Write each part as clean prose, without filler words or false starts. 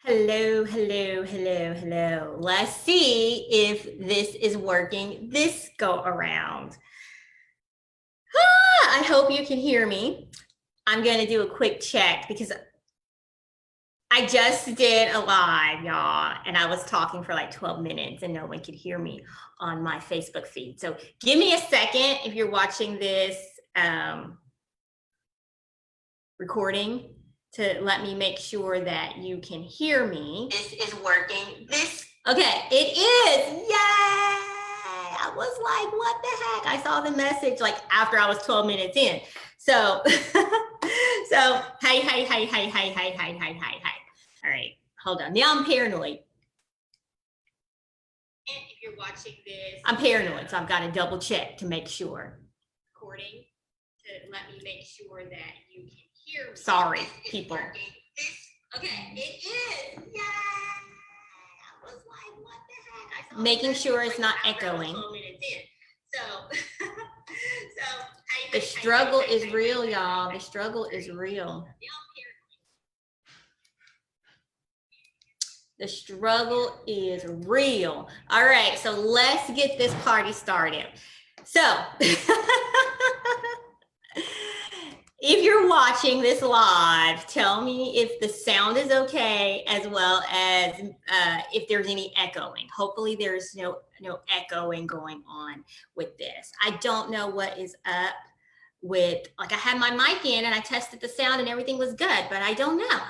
Hello, hello, hello, hello. Let's see if this is working this go around. I hope you can hear me. I'm going to do a quick check because I just did a live, y'all, and I was talking for like 12 minutes and no one could hear me on my Facebook feed. So give me a second if you're watching this recording to let me make sure that you can hear me. This is working. Okay, it is. Yay! I was like, what the heck? I saw the message like after I was 12 minutes in. So, hey. All right, hold on. Now I'm paranoid. If you're watching this, I'm paranoid, so I've got to double check to make sure. Recording to let me make sure that you can hear me. Sorry, people. Okay, it is. Yay! I was like, what the heck? Making sure it's not echoing. The struggle is real, y'all. The struggle is real. The struggle is real. All right, so let's get this party started. So, if you're watching this live, tell me if the sound is okay, as well as if there's any echoing. Hopefully there's no echoing going on with this. I don't know what is up with, like, I had my mic in and I tested the sound and everything was good, but I don't know.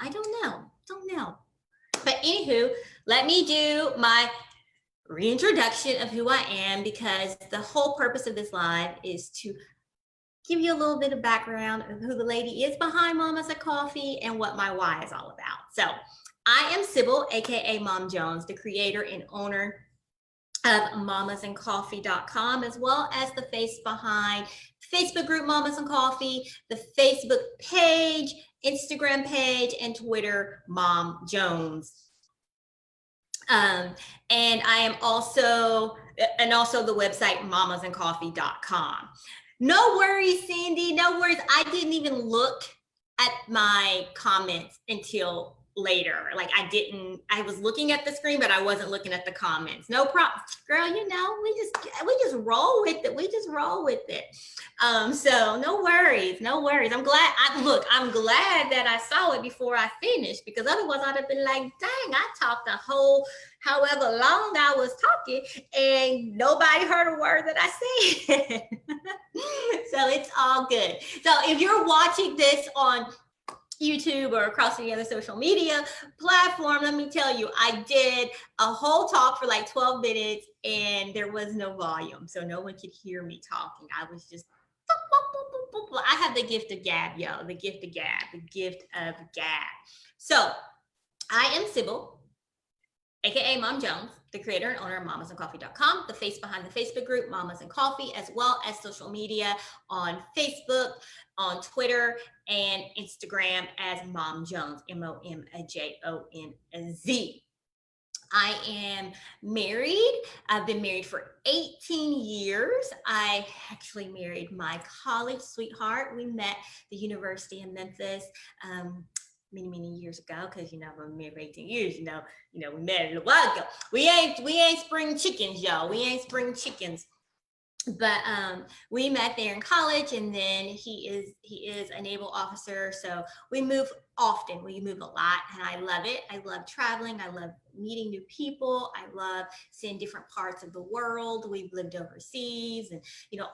But anywho, let me do my reintroduction of who I am, because the whole purpose of this live is to give you a little bit of background of who the lady is behind Mamas and Coffee and what my why is all about. So I am Sybil, aka MomJonz, the creator and owner of mamasandcoffee.com, as well as the face behind Facebook group Mamas and Coffee, the Facebook page, Instagram page, and Twitter MomJonz. And I am also the website mamasandcoffee.com. No worries, Sandy, no worries. I didn't even look at my comments until later. Like I was looking at the screen, but I wasn't looking at the comments. No problem, girl, we just roll with it. We just roll with it. So no worries. I'm glad that I saw it before I finished, because otherwise I'd have been like, dang, I talked the whole however long I was talking and nobody heard a word that I said. So it's all good. So if you're watching this on YouTube or across any other social media platform, let me tell you, I did a whole talk for like 12 minutes and there was no volume. So no one could hear me talking. I was just, I have the gift of gab, yo, the gift of gab. So I am Sybil, aka MomJonz, the creator and owner of mamasandcoffee.com, the face behind the Facebook group Mamas and Coffee, as well as social media on Facebook, on Twitter, and Instagram as MomJonz, MomJonz. I am married. I've been married for 18 years. I actually married my college sweetheart. We met at the University of Memphis many years ago, because I'm married for 18 years. We met a little while ago. We ain't spring chickens, y'all. We ain't spring chickens. But we met there in college, and then he is a naval officer, so we move often. We move a lot, and I love it. I love traveling. I love meeting new people. I love seeing different parts of the world. We've lived overseas and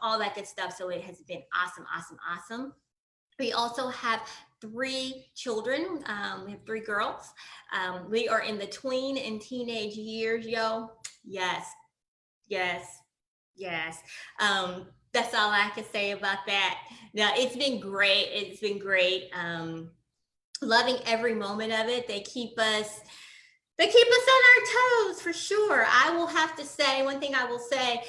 all that good stuff. So it has been awesome. We also have 3 children. We have 3 girls. We are in the tween and teenage years, yo. Yes. That's all I can say about that. Now, it's been great. Loving every moment of it. They keep us on our toes, for sure. I will have to say, one thing I will say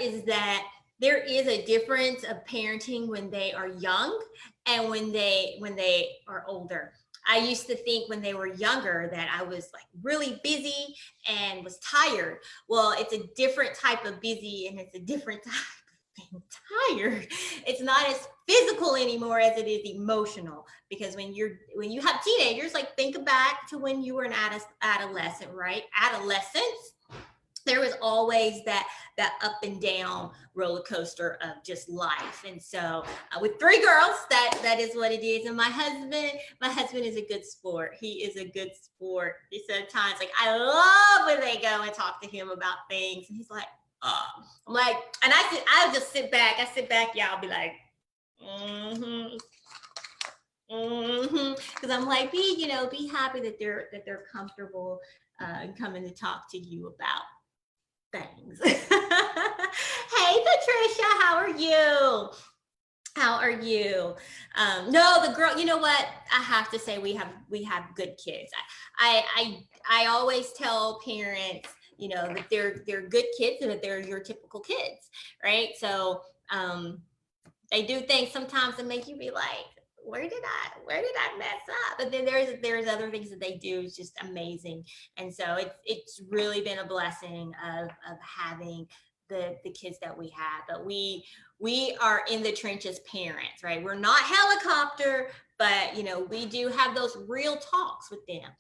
is that there is a difference of parenting when they are young and when they are older. I used to think when they were younger that I was like really busy and was tired. Well, it's a different type of busy, and it's a different type of being tired. It's not as physical anymore as it is emotional. Because when you have teenagers, like think back to when you were an adolescent, right? Adolescence, there was always that up and down roller coaster of just life. And so with 3 girls, that is what it is. And my husband is a good sport. He is a good sport. He sometimes, like, I love when they go and talk to him about things, and he's like, oh. I'm like, and I'll just sit back, y'all, I'll be like, because I'm like, be happy that they're comfortable coming to talk to you about things. Hey Patricia, how are you? No, the girl, you know what? I have to say we have good kids. I always tell parents, that they're good kids and that they're your typical kids, right? So they do things sometimes that make you be like, where did I mess up? But then there's other things that they do is just amazing. And so it's really been a blessing of having the kids that we have. But we are in the trenches parents, right? We're not helicopter, but we do have those real talks with them.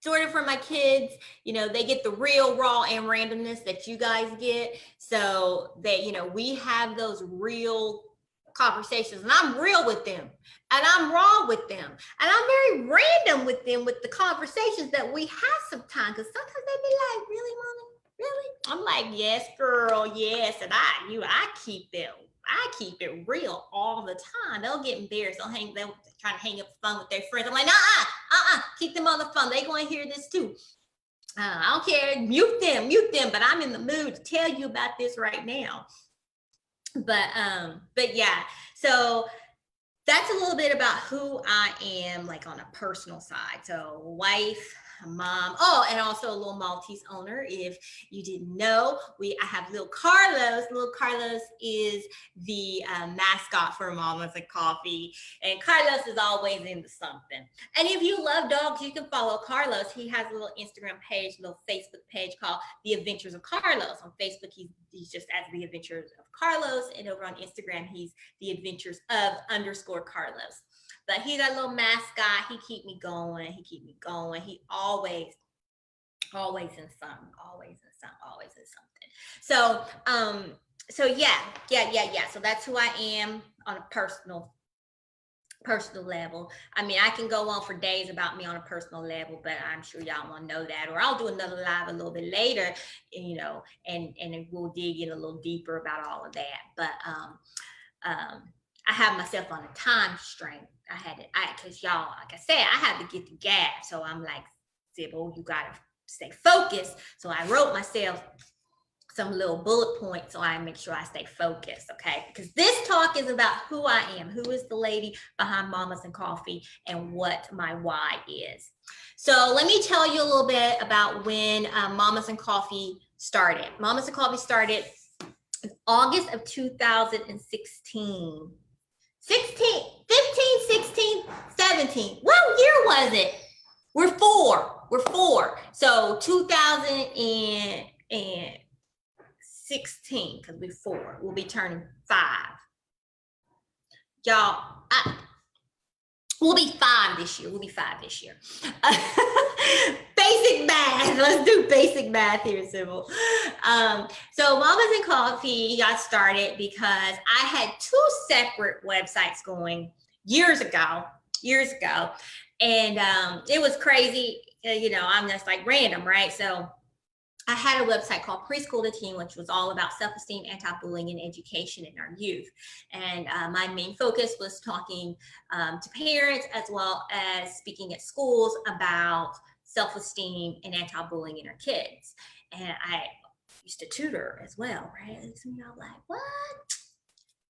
Sort of for my kids, they get the real raw and randomness that you guys get. So that, we have those real conversations, and I'm real with them, and I'm raw with them, and I'm very random with them with the conversations that we have sometimes, because sometimes they be like, really, mama, really? I'm like, yes, girl, yes. And I keep it real all the time. They'll get embarrassed. They'll try to hang up the phone with their friends. I'm like, keep them on the phone. They going to hear this too. I don't care. Mute them. But I'm in the mood to tell you about this right now. But yeah. So that's a little bit about who I am, like on a personal side. So wife, mom, and also a little Maltese owner. If you didn't know, I have little Carlos. Little Carlos is the mascot for Mamas and Coffee, and Carlos is always into something. And if you love dogs, you can follow Carlos. He has a little Instagram page, a little Facebook page called The Adventures of Carlos. On Facebook, he's just as The Adventures of Carlos, and over on Instagram, he's The Adventures of _Carlos. But he's that little mascot. He keep me going. He always in something. So yeah. So that's who I am on a personal level. I mean, I can go on for days about me on a personal level, but I'm sure y'all want to know that, or I'll do another live a little bit later, and we'll dig in a little deeper about all of that. But I have myself on a time strain. Because y'all, like I said, I had to get the gas. So I'm like, Sybil, you gotta stay focused. So I wrote myself some little bullet points so I make sure I stay focused, okay? Because this talk is about who I am, who is the lady behind Mamas and Coffee, and what my why is. So let me tell you a little bit about when Mamas and Coffee started. Mamas and Coffee started in August of 2016. 15, 16, 17. What year was it? We're four. So 2016, because we're 4. We'll be turning 5. Y'all, we'll be 5 this year. Basic math. Let's do basic math here, Sybil. So Mamas and Coffee got started because I had 2 separate websites going years ago. And it was crazy. I'm just like random, right? So I had a website called Preschool to Teen, which was all about self-esteem, anti-bullying, and education in our youth. And my main focus was talking to parents, as well as speaking at schools about self-esteem and anti-bullying in our kids. And I used to tutor as well, right? And some of y'all like, what?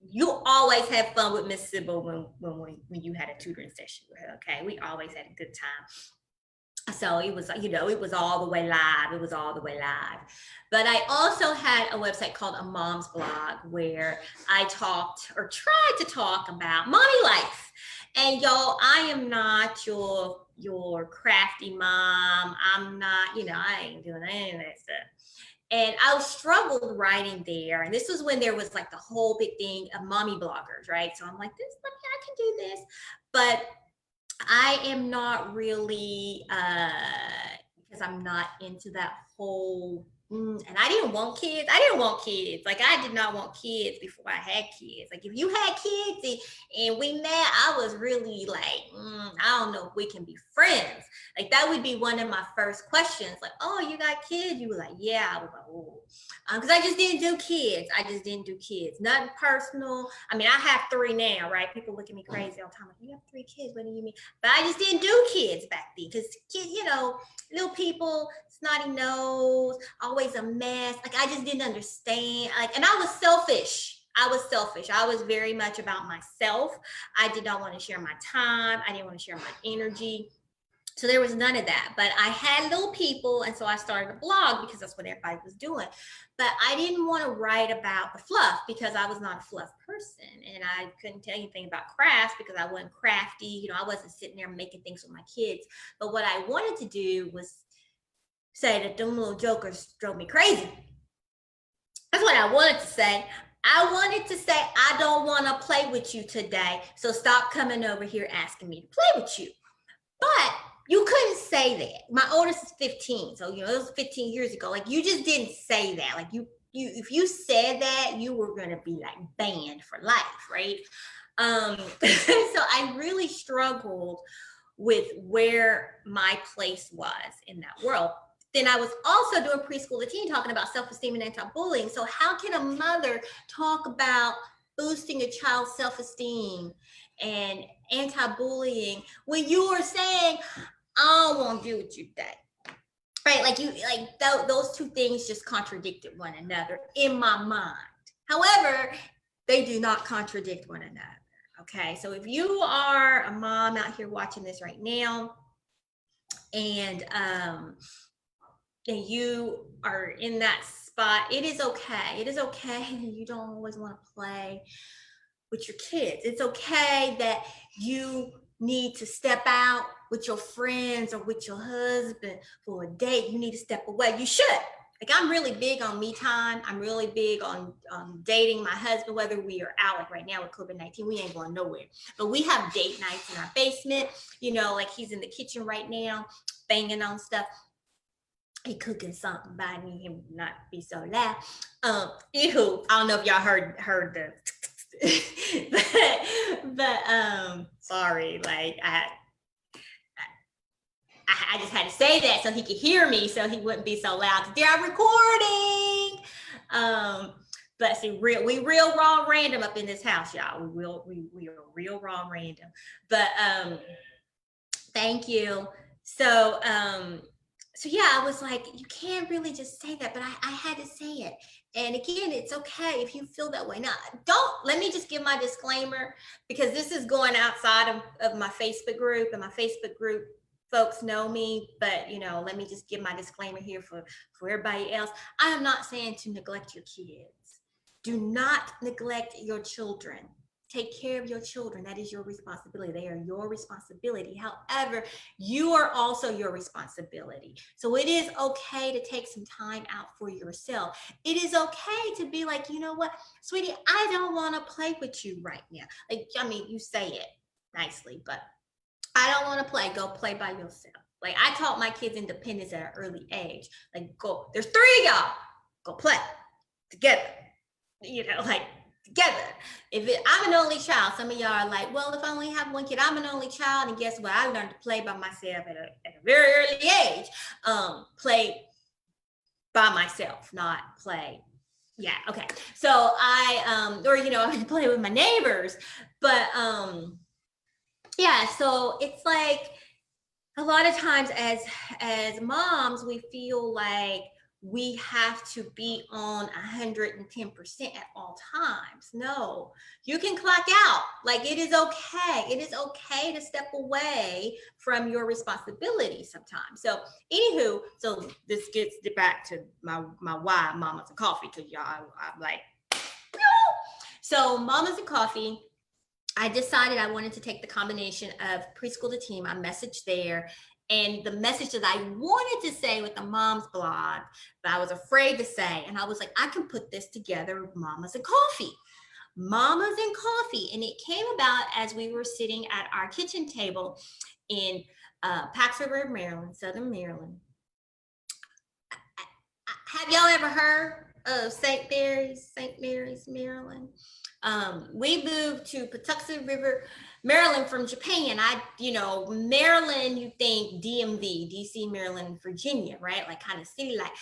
You always have fun with Miss Sybil when you had a tutoring session with her, okay? We always had a good time. So it was, it was all the way live. But I also had a website called A Mom's Blog, where I talked, or tried to talk, about mommy life. And y'all, I am not your crafty mom. I'm not, I ain't doing any of that stuff. And I struggled writing there. And this was when there was like the whole big thing of mommy bloggers, right? So I'm like, I can do this. But I am not really, because I'm not into that whole, and I didn't want kids. I didn't want kids. Like, I did not want kids before I had kids. Like, if you had kids and we met, I was really like, I don't know if we can be friends. Like, that would be one of my first questions. Like, oh, you got kids? You were like, yeah. I was like, oh. Because I just didn't do kids. Nothing personal. I mean, I have 3 now, right? People look at me crazy all the time. Like, you have 3 kids. What do you mean? But I just didn't do kids back then because, you know, little people, snotty nose, always a mess. Like, I just didn't understand. Like, and I was selfish. I was very much about myself. I did not want to share my time. I didn't want to share my energy. So there was none of that, but I had little people. And so I started a blog because that's what everybody was doing. But I didn't want to write about the fluff because I was not a fluff person. And I couldn't tell you anything about crafts because I wasn't crafty. You know, I wasn't sitting there making things with my kids. But what I wanted to do was say that them little jokers drove me crazy. That's what I wanted to say. I wanted to say, I don't want to play with you today. So stop coming over here asking me to play with you. But you couldn't say that. My oldest is 15. So, you know, it was 15 years ago. Like, you just didn't say that. Like, if you said that, you were going to be like banned for life, right? So I really struggled with where my place was in that world. Then I was also doing preschool to teen, talking about self-esteem and anti-bullying. So how can a mother talk about boosting a child's self-esteem and anti-bullying when you are saying, I don't want to deal with you today? Right? Like those two things just contradicted one another in my mind. However, they do not contradict one another. Okay, so if you are a mom out here watching this right now, and you are in that spot, it is okay. It is okay that you don't always want to play with your kids. It's okay that you need to step out with your friends or with your husband for a date. You need to step away. You should. Like, I'm really big on me time. I'm really big on dating my husband, whether we are out, like right now with COVID-19, we ain't going nowhere. But we have date nights in our basement. You know, like he's in the kitchen right now, banging on stuff. He cooking something by me, him not be so loud. Anywho, I don't know if y'all heard the but sorry, like I just had to say that so he could hear me, so he wouldn't be so loud. They're recording. But see, we real raw random up in this house, y'all. We are real raw random. But thank you. So yeah, I was like, you can't really just say that, but I had to say it. And again, it's okay if you feel that way. Now, let me just give my disclaimer, because this is going outside of my Facebook group, and my Facebook group folks know me, but you know, let me just give my disclaimer here for everybody else. I am not saying to neglect your kids. Do not neglect your children. Take care of your children. That is your responsibility. They are your responsibility. However, you are also your responsibility. So it is okay to take some time out for yourself. It is okay to be like, you know what, sweetie, I don't want to play with you right now. Like, I mean, you say it nicely, but I don't want to play. Go play by yourself. Like, I taught my kids independence at an early age. Like, go, there's 3 of y'all. Go play together. You know, like, together. I'm an only child, some of y'all are like, well, if I only have one kid, I'm an only child, and guess what? I learned to play by myself at a very early age. Play by myself, not play. Yeah, okay. So I I play with my neighbors, but yeah. So it's like a lot of times as moms, we feel like we have to be on 110% at all times. No, you can clock out. Like, it is okay. It is okay to step away from your responsibility sometimes. So anywho, so this gets back to my why Mamas and Coffee, because y'all, I'm like, so Mamas and Coffee, I decided I wanted to take the combination of preschool to teen, my message there, and the message that I wanted to say with the mom's blog, but I was afraid to say. And I was like, I can put this together with Mamas and Coffee. Mamas and Coffee. And it came about as we were sitting at our kitchen table in Pax River, Maryland, Southern Maryland. Have y'all ever heard of St. Mary's, Maryland? We moved to Patuxent River, Maryland from Japan. Maryland, you think DMV, DC, Maryland, Virginia, right? Like kind of city like.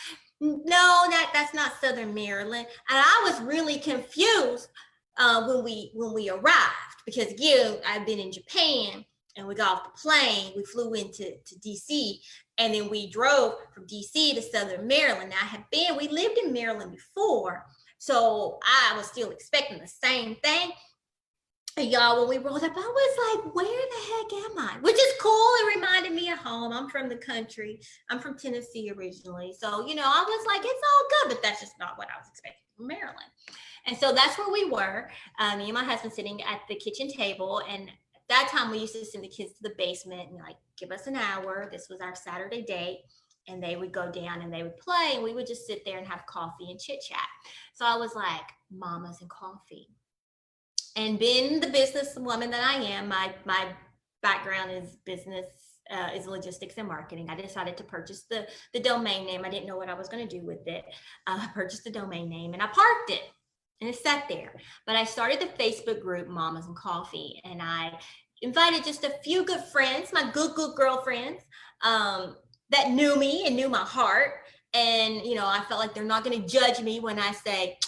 No, that's not Southern Maryland. And I was really confused when we arrived, because again, I've been in Japan and we got off the plane, we flew into DC, and then we drove from DC to Southern Maryland. Now we lived in Maryland before, so I was still expecting the same thing. And y'all, when we rolled up, I was like, where the heck am I? Which is cool. It reminded me of home. I'm from the country. I'm from Tennessee originally. So, I was like, it's all good, but that's just not what I was expecting from Maryland. And so that's where we were. Me and my husband sitting at the kitchen table. And at that time, we used to send the kids to the basement and like, give us an hour. This was our Saturday date. And they would go down and they would play. And we would just sit there and have coffee and chit chat. So I was like, Mamas and Coffee. And being the businesswoman that I am, my background is business, is logistics and marketing. I decided to purchase the domain name. I didn't know what I was going to do with it. I purchased the domain name and I parked it and it sat there. But I started the Facebook group Mamas and Coffee, and I invited just a few good friends, my good girlfriends, that knew me and knew my heart. And, I felt like they're not going to judge me when I say,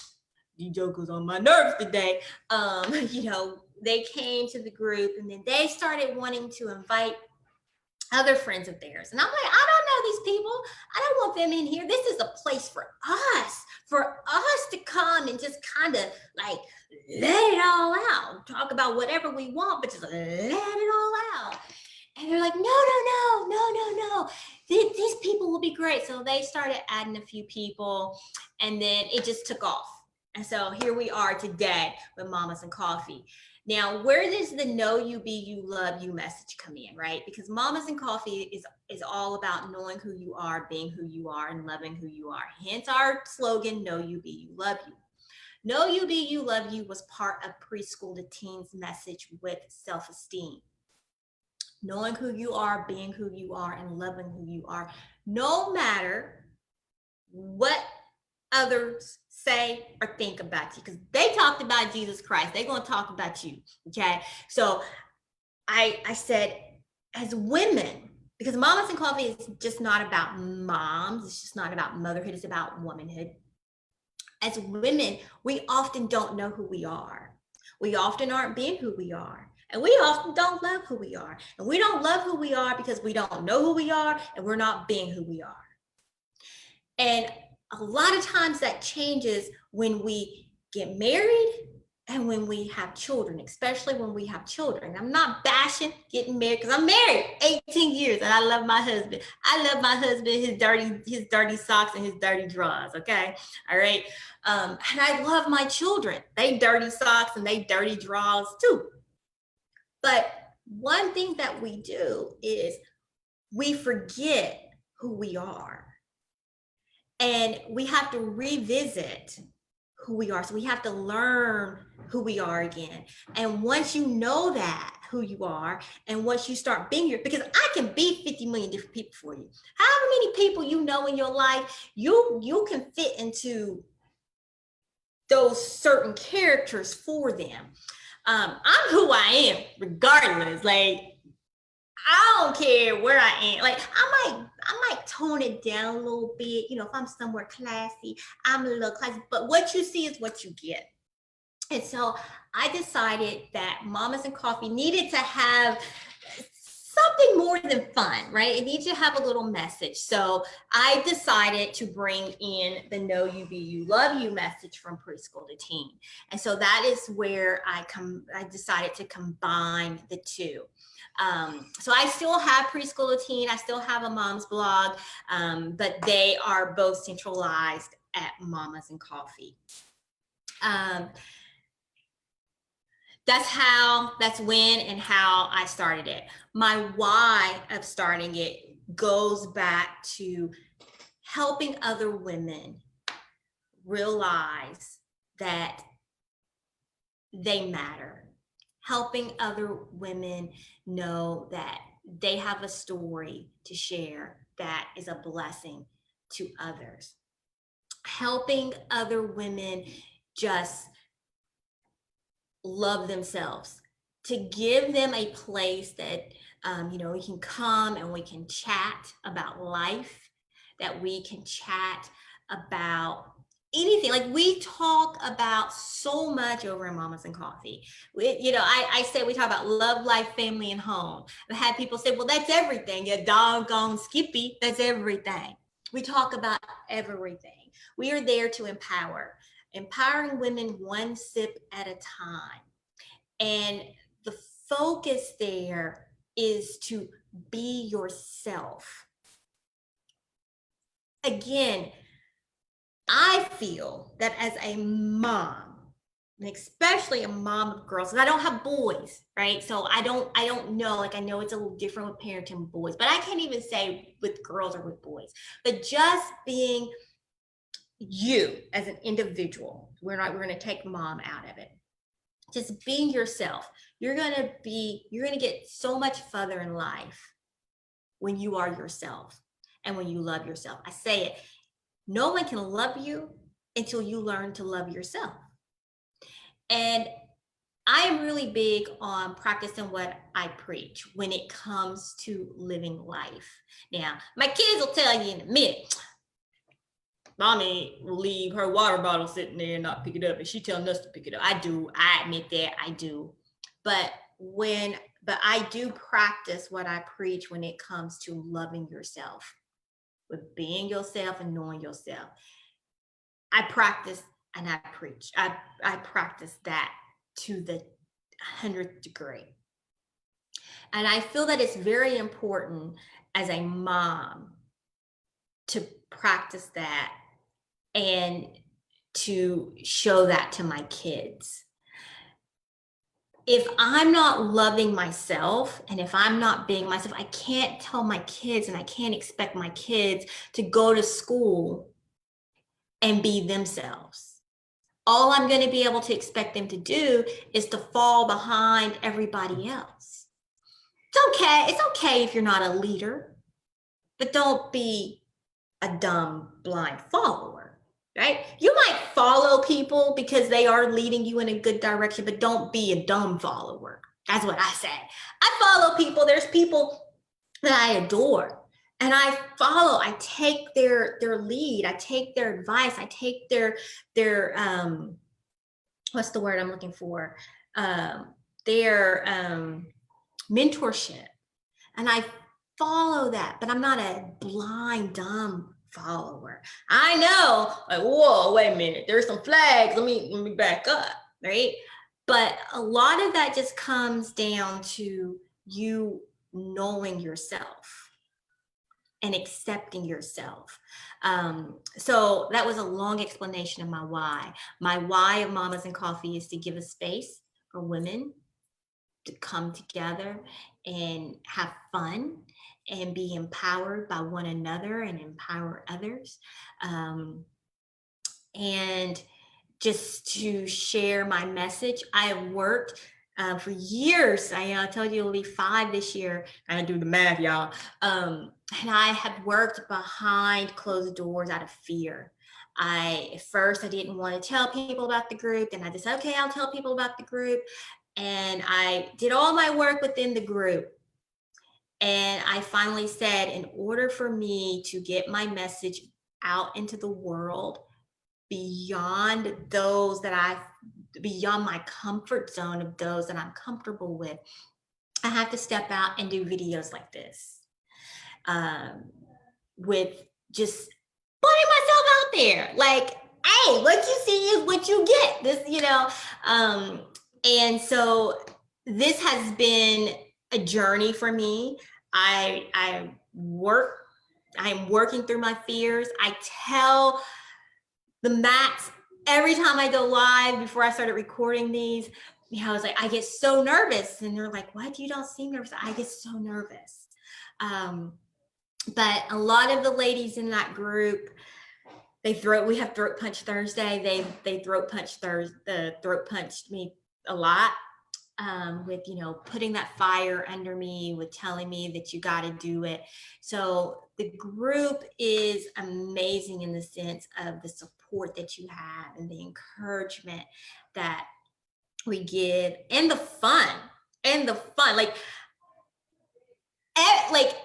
you jokers on my nerves today. They came to the group, and then they started wanting to invite other friends of theirs. And I'm like, I don't know these people. I don't want them in here. This is a place for us to come and just kind of like let it all out. Talk about whatever we want, but just let it all out. And they're like, no. These people will be great. So they started adding a few people, and then it just took off. And so here we are today with Mamas and Coffee. Now, where does the know you, be you, love you message come in, right? Because Mamas and Coffee is all about knowing who you are, being who you are, and loving who you are. Hence our slogan, know you, be you, love you. Know you, be you, love you was part of preschool to teens message with self-esteem. Knowing who you are, being who you are, and loving who you are, no matter what others say or think about you, because they talked about Jesus Christ, they're going to talk about you. Okay, so I said, as women, because Mamas and Coffee is just not about moms, it's just not about motherhood, it's about womanhood. As women, we often don't know who we are. We often aren't being who we are. And we often don't love who we are. And we don't love who we are because we don't know who we are, and we're not being who we are. And a lot of times that changes when we get married and when we have children, especially when we have children. I'm not bashing getting married, because I'm married 18 years and I love my husband. I love my husband, his dirty socks and his dirty drawers. Okay. All right. And I love my children. They dirty socks and they dirty drawers too. But one thing that we do is we forget who we are. And we have to revisit who we are. So we have to learn who we are again. And once you know that, who you are, and once you start being here, because I can be 50 million different people for you. However many people you know in your life, you can fit into those certain characters for them. I'm who I am, regardless. Like, I don't care where I am. Like, I might tone it down a little bit. If I'm somewhere classy, I'm a little classy. But what you see is what you get. And so I decided that Mamas and Coffee needed to have something more than fun, right? It needs to have a little message. So I decided to bring in the Know You, Be You, Love You message from preschool to teen. And so that is where I decided to combine the two. So I still have preschool to teen, I still have a mom's blog, but they are both centralized at Mamas and Coffee. That's when and how I started it. My why of starting it goes back to helping other women realize that they matter, helping other women know that they have a story to share that is a blessing to others, helping other women just love themselves, to give them a place that we can come and we can chat about life, that we can chat about anything. Like, we talk about so much over in Mamas and Coffee. I say we talk about love, life, family, and home. I've had people say, well, that's everything. You doggone Skippy, that's everything. We talk about everything. We are there to empowering women one sip at a time. And the focus there is to be yourself. Again, I feel that as a mom, and especially a mom of girls, and I don't have boys, right? So I don't know, like, I know it's a little different with parenting boys, but I can't even say with girls or with boys, but just being you as an individual, we're going to take mom out of it. Just being yourself. You're going to get so much further in life when you are yourself and when you love yourself. I say it, no one can love you until you learn to love yourself. And I am really big on practicing what I preach when it comes to living life. Now, my kids will tell you in a minute, Mommy will leave her water bottle sitting there and not pick it up, and she's telling us to pick it up. I do. I admit that I do. But I do practice what I preach when it comes to loving yourself, with being yourself and knowing yourself. I practice and I preach. I practice that to the 100th degree. And I feel that it's very important as a mom to practice that and to show that to my kids. If I'm not loving myself and if I'm not being myself, I can't tell my kids, and I can't expect my kids to go to school and be themselves. All I'm going to be able to expect them to do is to fall behind everybody else. It's okay. It's okay if you're not a leader, but don't be a dumb, blind follower, right? You might follow people because they are leading you in a good direction, but don't be a dumb follower. That's what I say. I follow people. There's people that I adore, and I follow. I take their lead. I take their advice. I take their what's the word I'm looking for? Their mentorship, and I follow that, but I'm not a blind, dumb follower. I know, like, whoa, wait a minute, there's some flags. Let me back up, right? But a lot of that just comes down to you knowing yourself and accepting yourself. So that was a long explanation of my why. My why of Mamas and Coffee is to give a space for women to come together and have fun and be empowered by one another and empower others. And just to share my message. I have worked for years. I told you it'll be 5 this year. I do the math, y'all. And I have worked behind closed doors out of fear. At first I didn't want to tell people about the group. Then I decided, okay, I'll tell people about the group. And I did all my work within the group. And I finally said, in order for me to get my message out into the world, beyond my comfort zone of those that I'm comfortable with, I have to step out and do videos like this, with just putting myself out there. Like, hey, what you see is what you get. And so this has been a journey for me. I'm working through my fears. I tell the Max every time I go live, before I started recording these, I was like, I get so nervous. And they're like, what? You don't seem nervous. I get so nervous. But a lot of the ladies in that group, we have throat punch Thursday. They throat punched me a lot, with, putting that fire under me, with telling me that you got to do it. So the group is amazing in the sense of the support that you have and the encouragement that we give, and the fun, like, like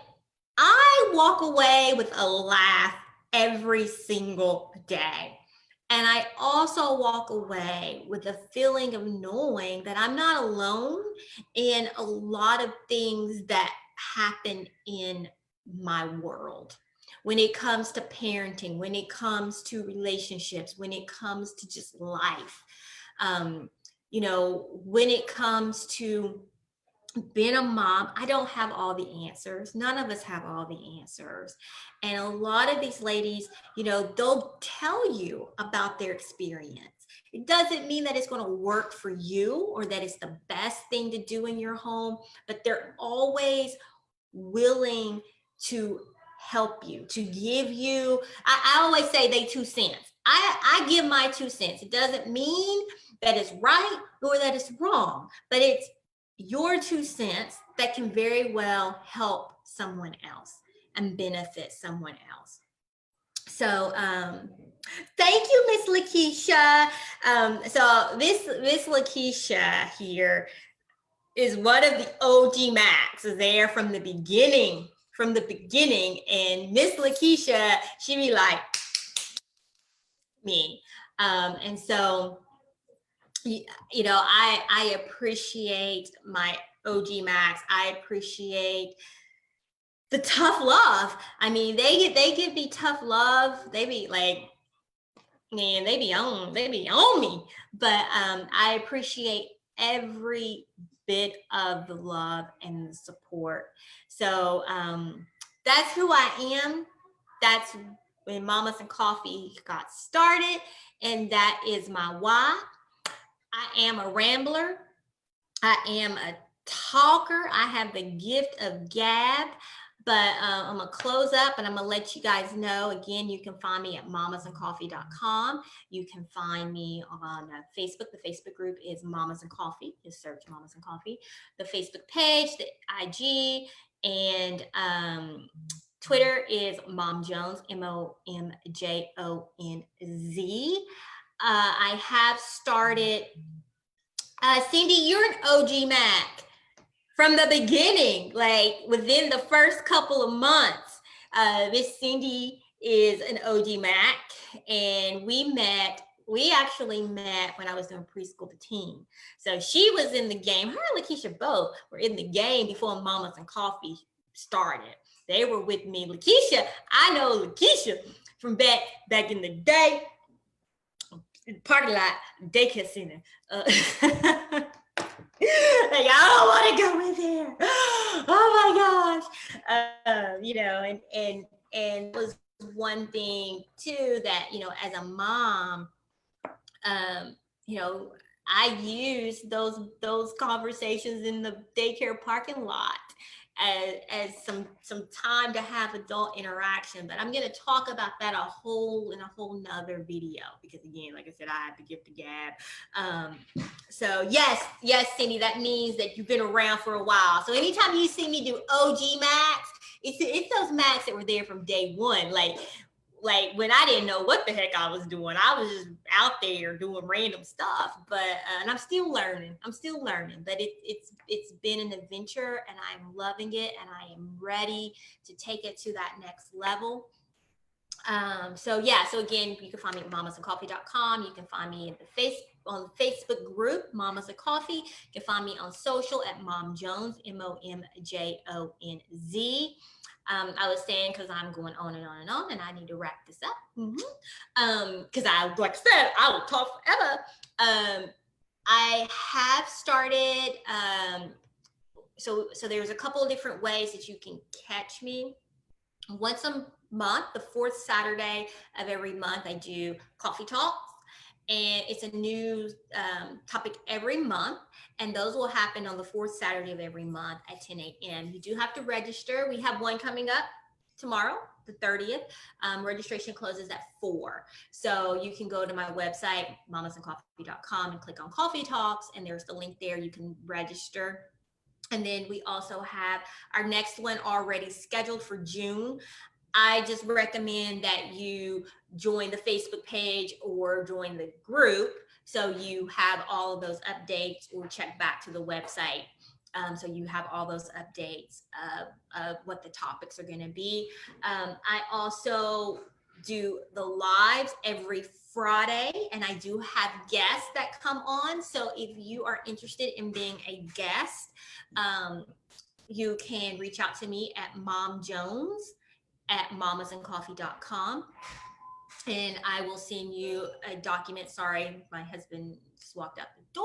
I walk away with a laugh every single day. And I also walk away with a feeling of knowing that I'm not alone in a lot of things that happen in my world. When it comes to parenting, when it comes to relationships, when it comes to just life, when it comes to being a mom, I don't have all the answers. None of us have all the answers. And a lot of these ladies, they'll tell you about their experience. It doesn't mean that it's going to work for you or that it's the best thing to do in your home, but they're always willing to help you, to give you, I always say they 2 cents. I give my 2 cents. It doesn't mean that it's right or that it's wrong, but it's your 2 cents that can very well help someone else and benefit someone else. So thank you, Miss Lakeisha. So Miss Lakeisha here is one of the OG Macs, there from the beginning. And Miss Lakeisha, she be like me. And so I appreciate my OG Max. I appreciate the tough love. I mean, they give me tough love. They be like, man, they be on me. But I appreciate every bit of the love and the support. So that's who I am. That's when Mamas and Coffee got started, and that is my why. I am a rambler. I am a talker. I have the gift of gab. But I'm going to close up and I'm going to let you guys know. Again, you can find me at mamasandcoffee.com. You can find me on Facebook. The Facebook group is Mamas and Coffee. Just search Mamas and Coffee. The Facebook page, the IG, and Twitter is MomJonz, MomJonz. I have started, Cindy, you're an OG Mac from the beginning, like within the first couple of months. Miss Cindy is an OG Mac, and we actually met when I was doing preschool to teen. So she was in the game. Her and Lakeisha both were in the game before Mamas and Coffee started. They were with me. Lakeisha, I know Lakeisha from back in the day, parking lot, daycare center. Like, I don't want to go in there. Oh my gosh. And it was one thing too that, as a mom, I used those conversations in the daycare parking lot as some time to have adult interaction. But I'm going to talk about that in a whole nother video, because again, like I said, I have the gift of gab. So yes, Cindy, that means that you've been around for a while. So anytime you see me do OG Max, it's those Max that were there from day one. Like when I didn't know what the heck I was doing, I was just out there doing random stuff. But and I'm still learning. But it's been an adventure, and I'm loving it, and I am ready to take it to that next level. So again, you can find me at mamasandcoffee.com. You can find me on the Facebook group, Mamas and Coffee. You can find me on social at MomJonz, MomJonz. I was saying, because I'm going on and on and on, and I need to wrap this up. Because like I said, I will talk forever. I have started. So there's a couple of different ways that you can catch me. Once a month, the fourth Saturday of every month, I do coffee talks. And it's a new topic every month. And those will happen on the fourth Saturday of every month at 10 a.m. You do have to register. We have one coming up tomorrow, the 30th. Registration closes at 4. So you can go to my website, mamasandcoffee.com, and click on Coffee Talks, and there's the link there. You can register. And then we also have our next one already scheduled for June. I just recommend that you join the Facebook page or join the group so you have all of those updates, or check back to the website. So you have all those updates of what the topics are going to be. I also do the lives every Friday, and I do have guests that come on. So if you are interested in being a guest, you can reach out to me at MomJonz at mamasandcoffee.com, and I will send you a document. Sorry, my husband just walked out the door,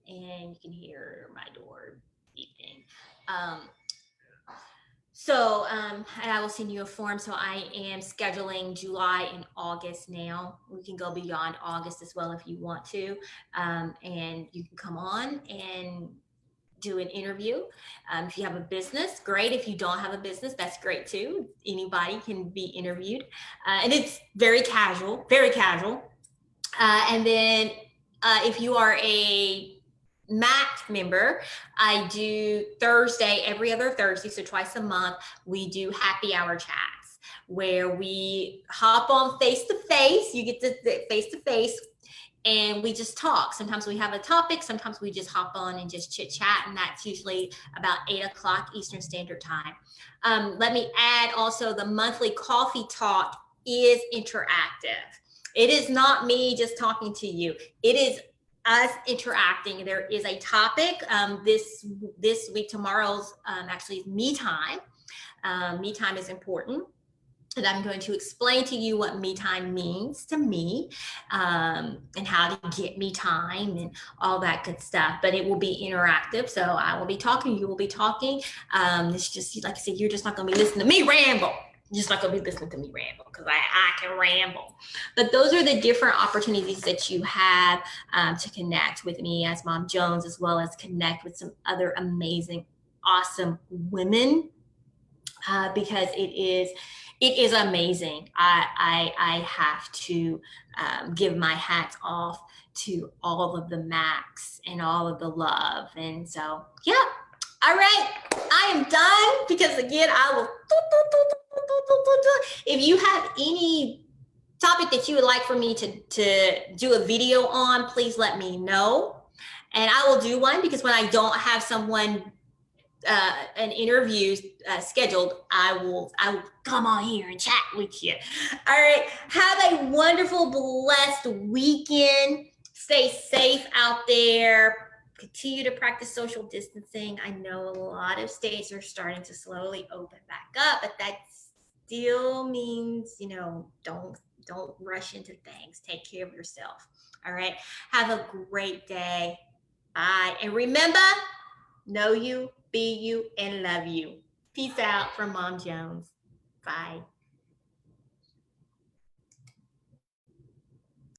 and you can hear my door beeping. And I will send you a form. So I am scheduling July and August now. We can go beyond August as well if you want to. And you can come on and do an interview. If you have a business, great. If you don't have a business, that's great too. Anybody can be interviewed. And it's very casual, very casual. And then if you are a MAC member, I do Thursday, every other Thursday, so twice a month, we do happy hour chats where we hop on face to face. You get to face to face, and we just talk. Sometimes we have a topic, sometimes we just hop on and just chit chat, and that's usually about 8 o'clock Eastern Standard Time. Let me add also, the monthly coffee talk is interactive. It is not me just talking to you. It is us interacting. There is a topic this week. Tomorrow's actually is me time. Me time is important. And I'm going to explain to you what me time means to me, and how to get me time and all that good stuff. But it will be interactive. So I will be talking, you will be talking. It's just, like I said, you're just not going to be listening to me ramble. You're just not going to be listening to me ramble, because I can ramble. But those are the different opportunities that you have to connect with me as MomJonz, as well as connect with some other amazing, awesome women, because it is amazing. I have to give my hats off to all of the Macs and all of the love. And so, yeah. All right, I am done, because again, I will. If you have any topic that you would like for me to do a video on, please let me know, and I will do one, because when I don't have someone an interview scheduled, I will come on here and chat with you. All right, have a wonderful, blessed weekend. Stay safe out there. Continue to practice social distancing. I know a lot of states are starting to slowly open back up, but that still means, don't rush into things. Take care of yourself. All right, have a great day. Bye. And remember, know you, be you, and love you. Peace out from MomJonz. Bye.